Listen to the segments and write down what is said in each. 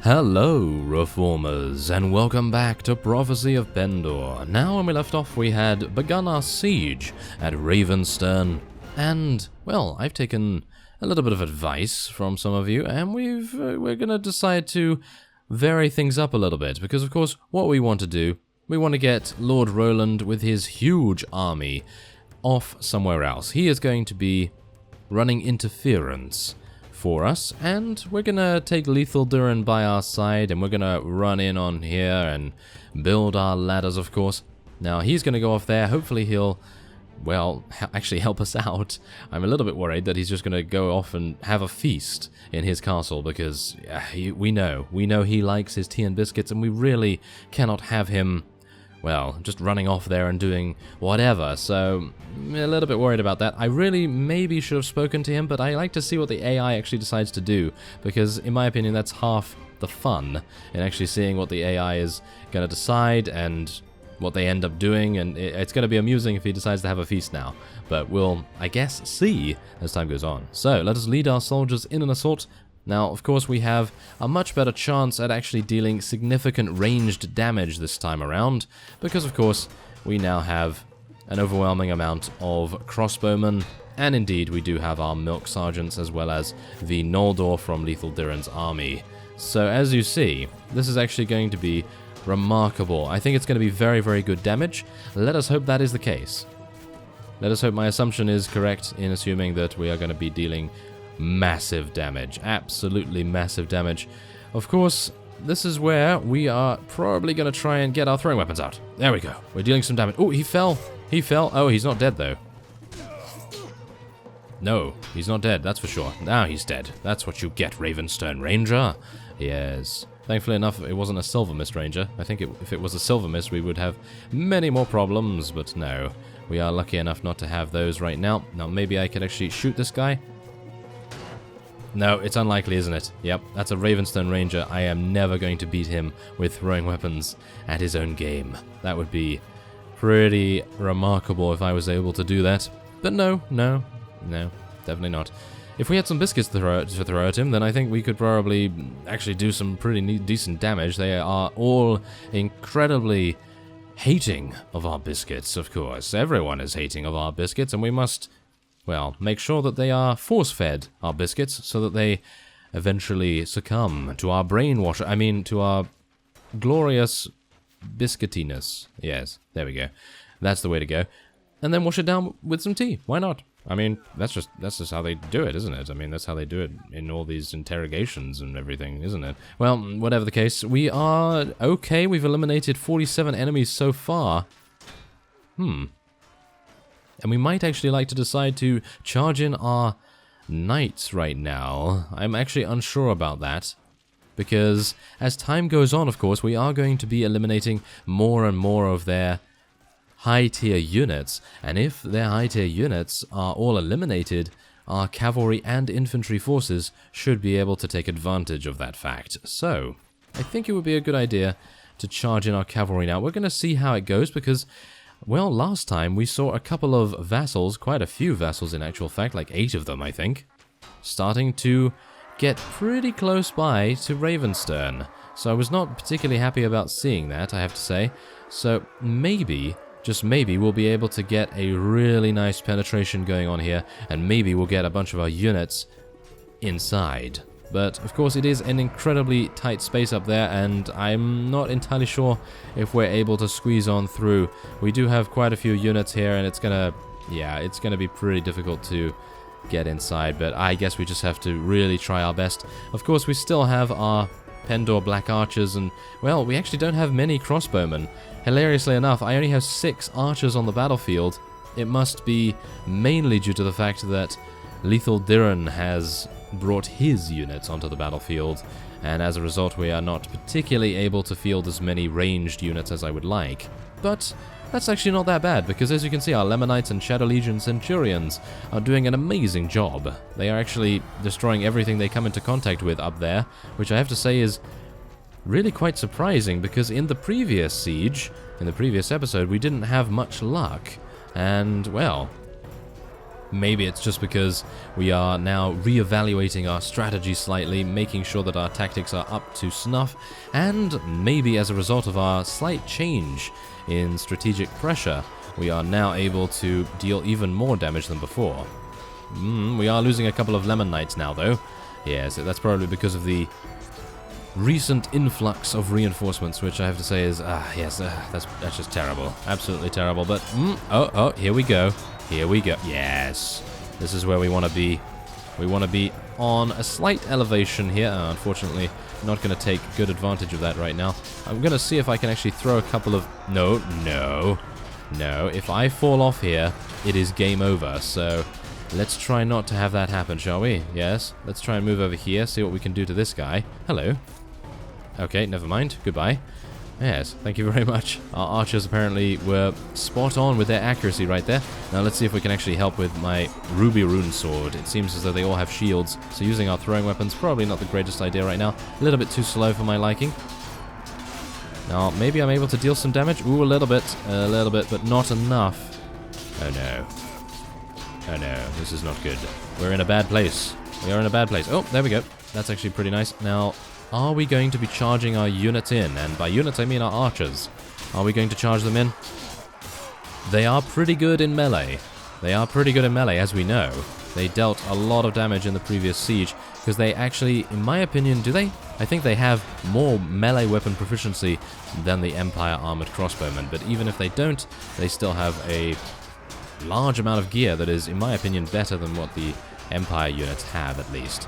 Hello, Reformers, and welcome back to Prophecy of Pendor. Now, when we left off, we had begun our siege at Ravenstern, and, well, I've taken a little bit of advice from some of you, and we're gonna decide to vary things up a little bit, because, of course, what we want to do, we want to get Lord Roland with his huge army off somewhere else. He is going to be running interference for us, and we're gonna take Lethal Durin by our side, and we're gonna run in on here and build our ladders, of course. Now, he's gonna go off there. Hopefully he'll, well, actually help us out. I'm a little bit worried that he's just gonna go off and have a feast in his castle, because we know he likes his tea and biscuits, and we really cannot have him, well, just running off there and doing whatever, so I'm a little bit worried about that. I really maybe should have spoken to him, but I like to see what the AI actually decides to do, because in my opinion that's half the fun in actually seeing what the AI is going to decide and what they end up doing, and it's going to be amusing if he decides to have a feast now, but we'll, I guess, see as time goes on. So let us lead our soldiers in an assault. Now, of course, we have a much better chance at actually dealing significant ranged damage this time around, because, of course, we now have an overwhelming amount of crossbowmen, and indeed, we do have our milk sergeants as well as the Noldor from Lethal Durin's army. So, as you see, this is actually going to be remarkable. I think it's going to be very, very good damage. Let us hope that is the case. Let us hope my assumption is correct in assuming that we are going to be dealing massive damage, absolutely massive damage. Of course, this is where we are probably going to try and get our throwing weapons out. There we go. We're dealing some damage. Oh, he fell. He fell. Oh, he's not dead, though. No, he's not dead, that's for sure. Now he's dead. That's what you get, Ravenstern Ranger. Yes. Thankfully enough, it wasn't a Silver Mist Ranger. I think if it was a Silver Mist, we would have many more problems, but no. We are lucky enough not to have those right now. Now, maybe I could actually shoot this guy. No, it's unlikely, isn't it? Yep, that's a Ravenstern Ranger. I am never going to beat him with throwing weapons at his own game. That would be pretty remarkable if I was able to do that. But no, definitely not. If we had some biscuits to throw at him, then I think we could probably actually do some pretty decent damage. They are all incredibly hating of our biscuits, of course. Everyone is hating of our biscuits, and we must, well, make sure that they are force-fed, our biscuits, so that they eventually succumb to our brainwash. I mean, to our glorious biscuitiness. Yes, there we go. That's the way to go. And then wash it down with some tea. Why not? I mean, that's just how they do it, isn't it? I mean, that's how they do it in all these interrogations and everything, isn't it? Well, whatever the case, we are okay. We've eliminated 47 enemies so far. And we might actually like to decide to charge in our knights right now. I'm actually unsure about that, because as time goes on, of course, we are going to be eliminating more and more of their high-tier units, and if their high-tier units are all eliminated, our cavalry and infantry forces should be able to take advantage of that fact. So, I think it would be a good idea to charge in our cavalry now. We're going to see how it goes, because, well, last time we saw a couple of vassals, quite a few vassals in actual fact, like 8 of them, I think, starting to get pretty close by to Ravenstern. So I was not particularly happy about seeing that, I have to say. So maybe, just maybe, we'll be able to get a really nice penetration going on here, and maybe we'll get a bunch of our units inside. But, of course, it is an incredibly tight space up there, and I'm not entirely sure if we're able to squeeze on through. We do have quite a few units here, and it's gonna be pretty difficult to get inside, but I guess we just have to really try our best. Of course, we still have our Pendor Black Archers, and, well, we actually don't have many crossbowmen. Hilariously enough, I only have 6 archers on the battlefield. It must be mainly due to the fact that Lethal Durin has brought his units onto the battlefield, and as a result we are not particularly able to field as many ranged units as I would like. But that's actually not that bad, because as you can see, our Lemonites and Shadow Legion Centurions are doing an amazing job. They are actually destroying everything they come into contact with up there, which I have to say is really quite surprising, because in the previous siege, in the previous episode, we didn't have much luck, and, well, Maybe it's just because we are now re-evaluating our strategy slightly, making sure that our tactics are up to snuff, and maybe as a result of our slight change in strategic pressure, we are now able to deal even more damage than before. We are losing a couple of Lemon Knights now, though. Yes, that's probably because of the recent influx of reinforcements, which I have to say is, that's just terrible. Absolutely terrible, but, here we go. Here we go. Yes, this is where we want to be. We want to be on a slight elevation here. Unfortunately, not going to take good advantage of that right now. I'm going to see if I can actually throw a couple of... No. If I fall off here, it is game over, so... Let's try not to have that happen, shall we? Yes. Let's try and move over here, see what we can do to this guy. Hello. Okay, never mind. Goodbye. Yes, thank you very much. Our archers apparently were spot on with their accuracy right there. Now let's see if we can actually help with my Ruby Rune Sword. It seems as though they all have shields, so using our throwing weapons probably not the greatest idea right now. A little bit too slow for my liking. Now, maybe I'm able to deal some damage. Ooh, a little bit, but not enough. Oh no. Oh no, this is not good. We're in a bad place. We are in a bad place. Oh, there we go. That's actually pretty nice. Now, are we going to be charging our units in? And by units, I mean our archers. Are we going to charge them in? They are pretty good in melee. They are pretty good in melee, as we know. They dealt a lot of damage in the previous siege, because they actually, in my opinion, do they? I think they have more melee weapon proficiency than the Empire Armored Crossbowmen, but even if they don't, they still have a large amount of gear that is, in my opinion, better than what the Empire units have, at least.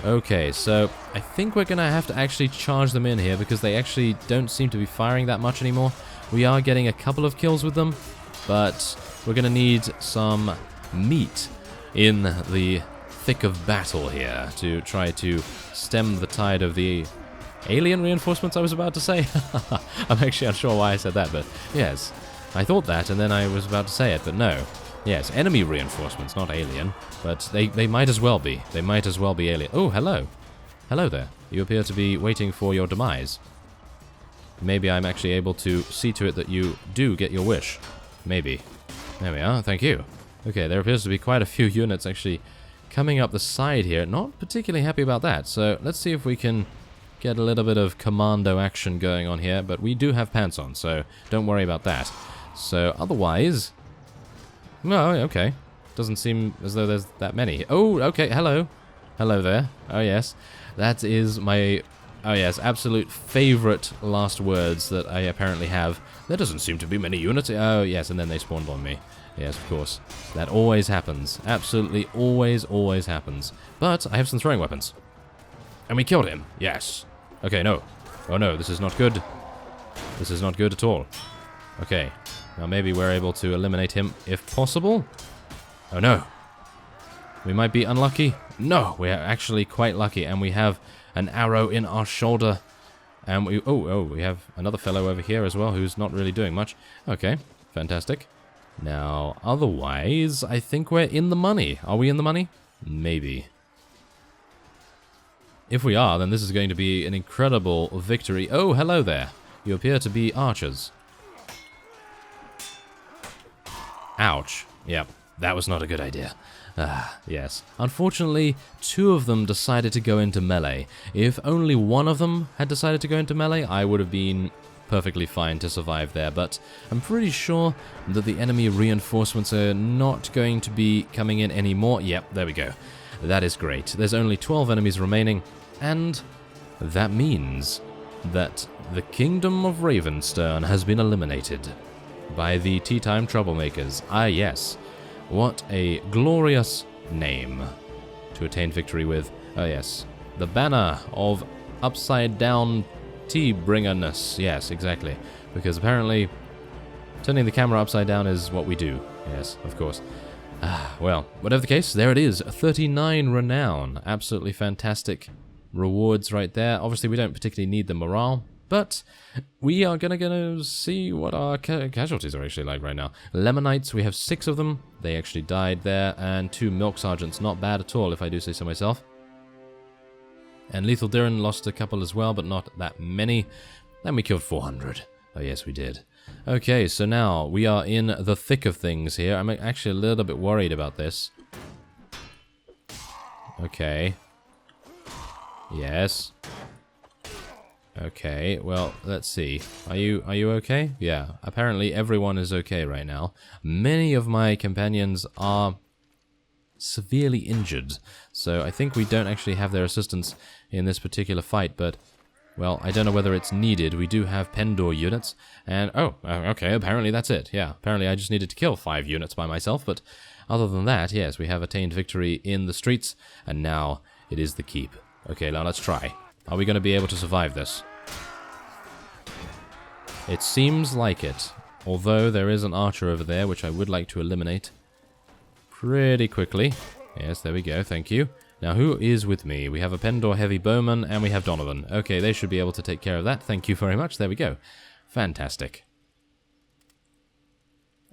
Okay, so I think we're going to have to actually charge them in here because they actually don't seem to be firing that much anymore. We are getting a couple of kills with them, but we're going to need some meat in the thick of battle here to try to stem the tide of the alien reinforcements, I was about to say. I'm actually unsure why I said that, but yes. I thought that, and then I was about to say it, but no. Yes, enemy reinforcements, not alien. But they might as well be. They might as well be alien. Oh, hello. Hello there. You appear to be waiting for your demise. Maybe I'm actually able to see to it that you do get your wish. Maybe. There we are, thank you. Okay, there appears to be quite a few units actually coming up the side here. Not particularly happy about that, so let's see if we can get a little bit of commando action going on here. But we do have pants on, so don't worry about that. So, otherwise... No, okay. Doesn't seem as though there's that many. Oh, okay, hello. Hello there. Oh, yes. That is my... Oh, yes, absolute favorite last words that I apparently have. There doesn't seem to be many units. Oh, yes, and then they spawned on me. Yes, of course. That always happens. Absolutely always happens. But I have some throwing weapons. And we killed him. Yes. Okay, no. Oh, no, this is not good. This is not good at all. Okay. Now maybe we're able to eliminate him if possible. Oh no. We might be unlucky. No, we are actually quite lucky, and we have an arrow in our shoulder. And we we have another fellow over here as well who's not really doing much. Okay, fantastic. Now, otherwise, I think we're in the money. Are we in the money? Maybe. If we are, then this is going to be an incredible victory. Oh, hello there. You appear to be archers. Ouch. Yep, that was not a good idea. Yes. Unfortunately, two of them decided to go into melee. If only one of them had decided to go into melee, I would have been perfectly fine to survive there, but I'm pretty sure that the enemy reinforcements are not going to be coming in anymore. Yep, there we go. That is great. There's only 12 enemies remaining, and that means that the Kingdom of Ravenstern has been eliminated by the Tea Time Troublemakers. Ah, yes. What a glorious name to attain victory with. Oh, yes. The banner of upside down tea bringerness. Yes, exactly. Because apparently turning the camera upside down is what we do. Yes, of course. Well, whatever the case, there it is. 39 renown. Absolutely fantastic rewards right there. Obviously, we don't particularly need the morale, but we are gonna see what our casualties are actually like right now. Lemonites, we have 6 of them. They actually died there, and 2 Milk Sergeants. Not bad at all, if I do say so myself. And Lethal Diran lost a couple as well, but not that many. Then we killed 400. Oh yes, we did. Okay, so now we are in the thick of things here. I'm actually a little bit worried about this. Okay. Yes. Okay, well, let's see. Are you okay? Yeah, apparently everyone is okay right now. Many of my companions are severely injured, so I think we don't actually have their assistance in this particular fight, but, well, I don't know whether it's needed. We do have Pendor units, and, oh, okay, apparently that's it. Yeah, apparently I just needed to kill 5 units by myself, but other than that, yes, we have attained victory in the streets, and now it is the keep. Okay, now let's try. Are we going to be able to survive this? It seems like it, although there is an archer over there, which I would like to eliminate pretty quickly. Yes, there we go, thank you. Now, who is with me? We have a Pendor heavy bowman, and we have Donovan. Okay, they should be able to take care of that. Thank you very much. There we go. Fantastic.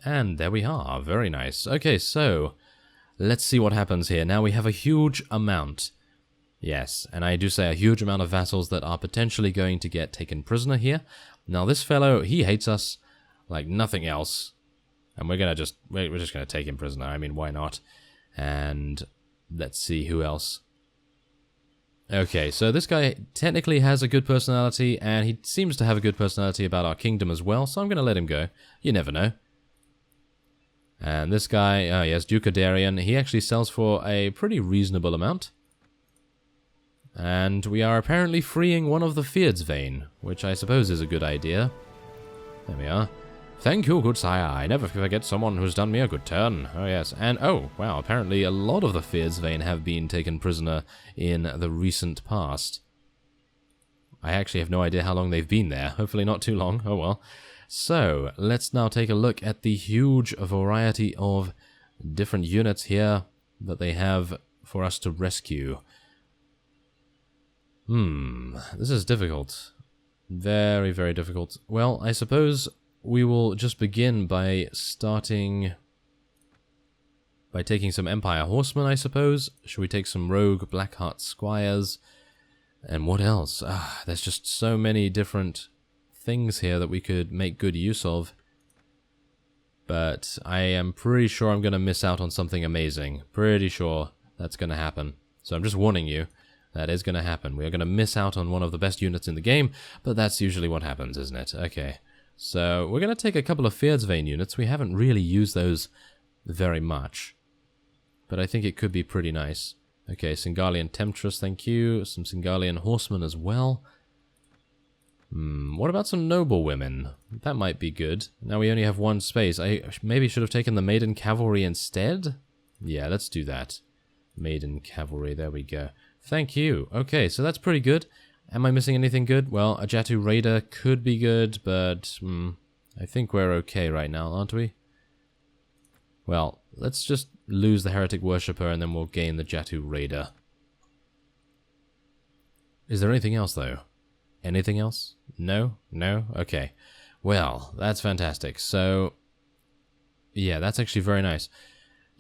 And there we are. Very nice. Okay, so let's see what happens here. Now, we have a huge amount. Yes, and I do say a huge amount of vassals that are potentially going to get taken prisoner here. Now, this fellow, he hates us like nothing else. And we're just going to take him prisoner. I mean, why not? And let's see who else. Okay, so this guy technically has a good personality, and he seems to have a good personality about our kingdom as well, so I'm going to let him go. You never know. And this guy, oh yes, Duke of Darien, he actually sells for a pretty reasonable amount. And we are apparently freeing one of the Feared's vein, which I suppose is a good idea. There we are. Thank you, good sire. I never forget someone who's done me a good turn. Oh, yes. And, oh, wow, apparently a lot of the Feared's vein have been taken prisoner in the recent past. I actually have no idea how long they've been there. Hopefully not too long. Oh, well. So, let's now take a look at the huge variety of different units here that they have for us to rescue. This is difficult. Very, very difficult. Well, I suppose we will just begin by taking some Empire Horsemen, I suppose. Should we take some Rogue Blackheart Squires? And what else? There's just so many different things here that we could make good use of. But I am pretty sure I'm going to miss out on something amazing. Pretty sure that's going to happen. So I'm just warning you. That is going to happen. We are going to miss out on one of the best units in the game, but that's usually what happens, isn't it? Okay. So, we're going to take a couple of Feared's Vein units. We haven't really used those very much. But I think it could be pretty nice. Okay, Singalian Temptress, thank you. Some Singalian Horsemen as well. What about some Noble Women? That might be good. Now we only have one space. I maybe should have taken the Maiden Cavalry instead? Yeah, let's do that. Maiden Cavalry, there we go. Thank you. Okay, so that's pretty good. Am I missing anything good? Well, a Jatu Raider could be good, but I think we're okay right now, aren't we? Well, let's just lose the Heretic Worshipper and then we'll gain the Jatu Raider. Is there anything else, though? Anything else? No? No? Okay. Well, that's fantastic. So, yeah, that's actually very nice.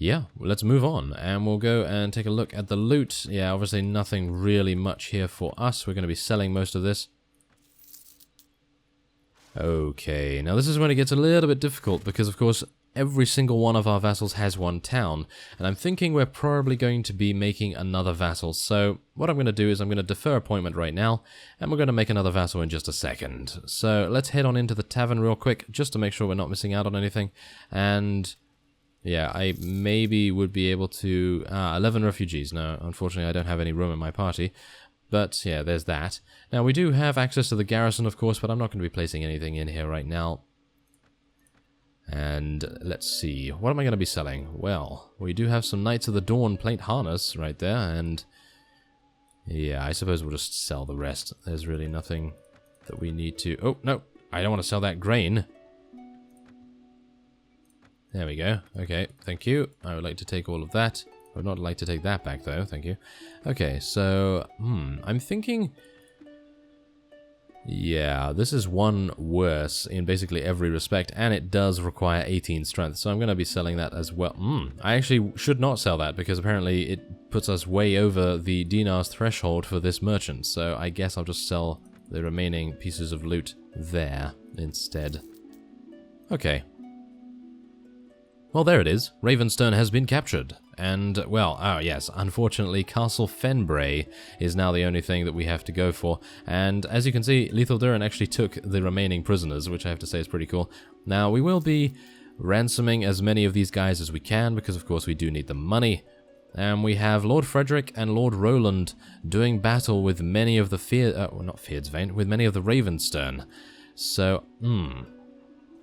Yeah, let's move on, and we'll go and take a look at the loot. Yeah, obviously nothing really much here for us. We're going to be selling most of this. Okay, now this is when it gets a little bit difficult, because of course every single one of our vassals has one town, and I'm thinking we're probably going to be making another vassal. So what I'm going to do is I'm going to defer appointment right now, and we're going to make another vassal in just a second. So let's head on into the tavern real quick, just to make sure we're not missing out on anything, and yeah, I maybe would be able to... 11 refugees. No, unfortunately I don't have any room in my party. But yeah, there's that. Now we do have access to the garrison, of course, but I'm not going to be placing anything in here right now. And let's see, what am I going to be selling? Well, we do have some Knights of the Dawn plate harness right there, and yeah, I suppose we'll just sell the rest. There's really nothing that we need to... Oh, no, I don't want to sell that grain. There we go. Okay, thank you. I would like to take all of that. I would not like to take that back, though. Thank you. Okay, so... I'm thinking... Yeah, this is one worse in basically every respect, and it does require 18 strength, so I'm going to be selling that as well. I actually should not sell that, because apparently it puts us way over the dinars threshold for this merchant, so I guess I'll just sell the remaining pieces of loot there instead. Okay. Well, there it is. Ravenstern has been captured. And, well, oh yes, unfortunately, Castle Fen Bray is now the only thing that we have to go for. And as you can see, Lethal Durin actually took the remaining prisoners, which I have to say is pretty cool. Now, we will be ransoming as many of these guys as we can, because of course we do need the money. And we have Lord Frederick and Lord Roland doing battle with many of the with many of the Ravenstern. So,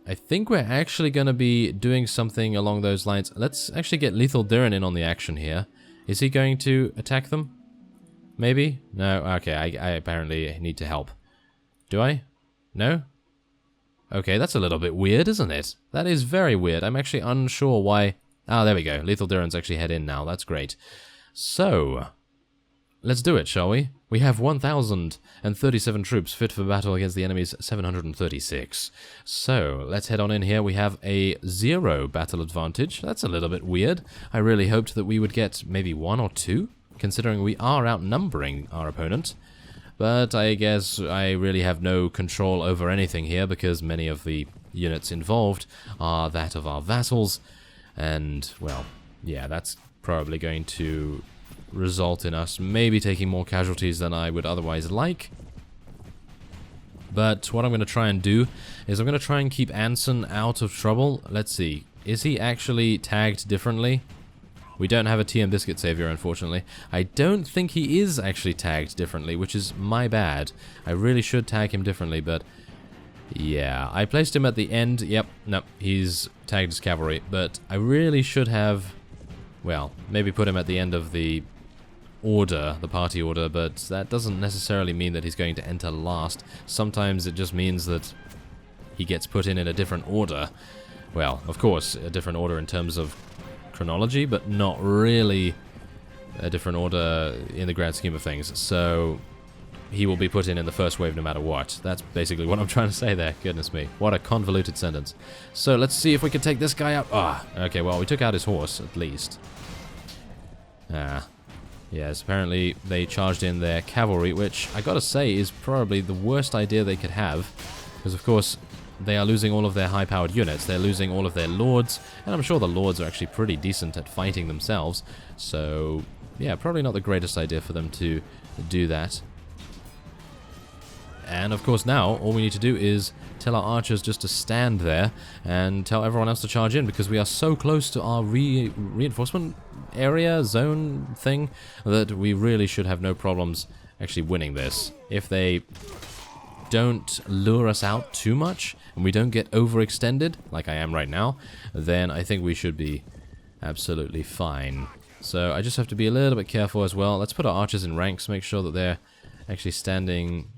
I think we're actually going to be doing something along those lines. Let's actually get Lethal Durin in on the action here. Is he going to attack them? Maybe? No? Okay, I apparently need to help. Do I? No? Okay, that's a little bit weird, isn't it? That is very weird. I'm actually unsure why... Ah, there we go. Lethal Durin's actually head in now. That's great. So, let's do it, shall we? We have 1,037 troops fit for battle against the enemy's 736. So, let's head on in here. We have a 0 battle advantage. That's a little bit weird. I really hoped that we would get maybe 1 or 2, considering we are outnumbering our opponent. But I guess I really have no control over anything here, because many of the units involved are that of our vassals. And, well, yeah, that's probably going to result in us maybe taking more casualties than I would otherwise like. But what I'm going to try and do is I'm going to try and keep Anson out of trouble. Let's see. Is he actually tagged differently? We don't have a TM Biscuit Savior, unfortunately. I don't think he is actually tagged differently, which is my bad. I really should tag him differently, but... yeah, I placed him at the end. Yep, no, he's tagged as cavalry, but I really should have, well, maybe put him at the end of the order, the party order, but that doesn't necessarily mean that he's going to enter last. Sometimes it just means that he gets put in a different order. Well, of course, a different order in terms of chronology, but not really a different order in the grand scheme of things. So... he will be put in the first wave no matter what. That's basically what I'm trying to say there. Goodness me. What a convoluted sentence. So let's see if we can take this guy out. Ah, okay, well, we took out his horse, at least. Ah, yes, apparently they charged in their cavalry, which I gotta say is probably the worst idea they could have. Because, of course, they are losing all of their high-powered units. They're losing all of their lords. And I'm sure the lords are actually pretty decent at fighting themselves. So, yeah, probably not the greatest idea for them to do that. And of course now, all we need to do is tell our archers just to stand there and tell everyone else to charge in, because we are so close to our reinforcement area, zone thing, that we really should have no problems actually winning this. If they don't lure us out too much, and we don't get overextended, like I am right now, then I think we should be absolutely fine. So I just have to be a little bit careful as well. Let's put our archers in ranks, make sure that they're actually standing...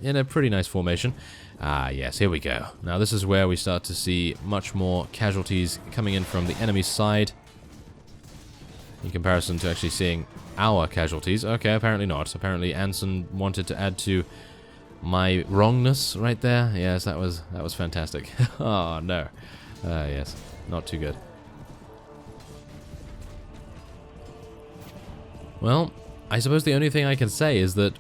in a pretty nice formation. Ah, yes, here we go. Now this is where we start to see much more casualties coming in from the enemy's side, in comparison to actually seeing our casualties. Okay, apparently not. Apparently Anson wanted to add to my wrongness right there. Yes, that was fantastic. Oh, no. Yes, not too good. Well... I suppose the only thing I can say is that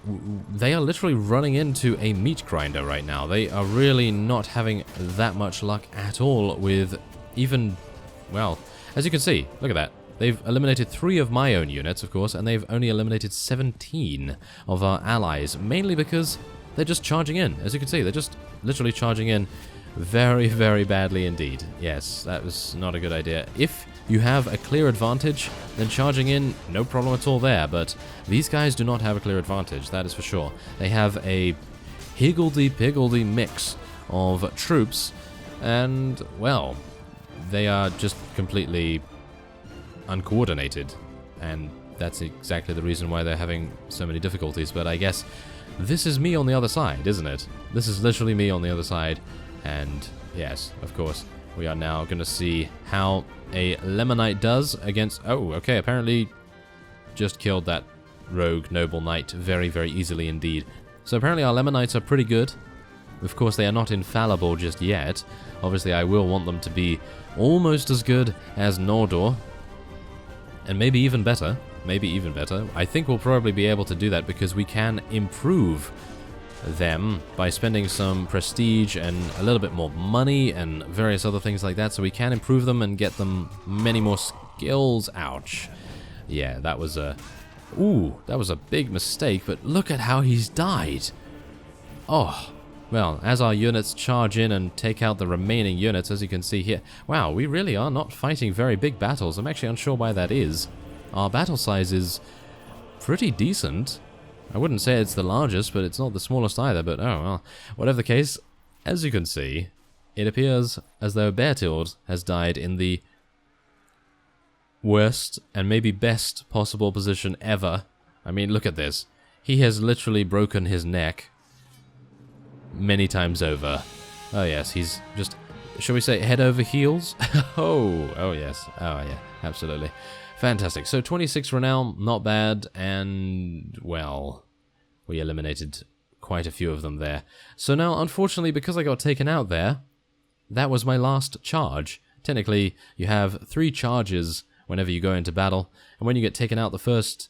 they are literally running into a meat grinder right now. They are really not having that much luck at all with even, well, as you can see, look at that. They've eliminated 3 of my own units, of course, and they've only eliminated 17 of our allies, mainly because they're just charging in. As you can see, they're just literally charging in very, very badly indeed. Yes, that was not a good idea. If you have a clear advantage, then charging in, no problem at all there, but these guys do not have a clear advantage, that is for sure. They have a higgledy-piggledy mix of troops, and, well, they are just completely uncoordinated, and that's exactly the reason why they're having so many difficulties. But I guess this is me on the other side, isn't it? This is literally me on the other side, and yes, of course, we are now going to see how a Lemonite does against... oh, okay, apparently just killed that rogue noble knight very, very easily indeed. So apparently our Lemonites are pretty good. Of course, they are not infallible just yet. Obviously, I will want them to be almost as good as Nordor, and maybe even better. Maybe even better. I think we'll probably be able to do that because we can improve them by spending some prestige and a little bit more money and various other things like that. So we can improve them and get them many more skills. Ouch. Yeah, that was a... Ooh, that was a big mistake, but look at how he's died. Oh, well, as our units charge in and take out the remaining units, as you can see here... Wow, we really are not fighting very big battles. I'm actually unsure why that is. Our battle size is pretty decent. I wouldn't say it's the largest, but it's not the smallest either, but oh well. Whatever the case, as you can see, it appears as though Bertild has died in the worst and maybe best possible position ever. I mean, look at this. He has literally broken his neck many times over. Oh yes, he's just, shall we say, head over heels? Oh yes. Oh yeah, absolutely. Fantastic. So 26 renown, not bad, and, well, we eliminated quite a few of them there. So now, unfortunately, because I got taken out there, that was my last charge. Technically, you have 3 charges whenever you go into battle, and when you get taken out the first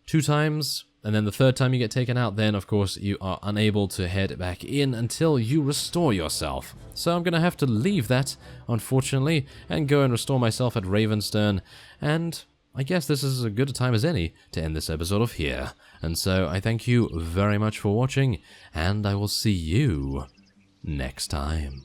2 times, and then the 3rd time you get taken out, then, of course, you are unable to head back in until you restore yourself. So I'm going to have to leave that, unfortunately, and go and restore myself at Ravenstern, and I guess this is as good a time as any to end this episode off here. And so I thank you very much for watching, and I will see you next time.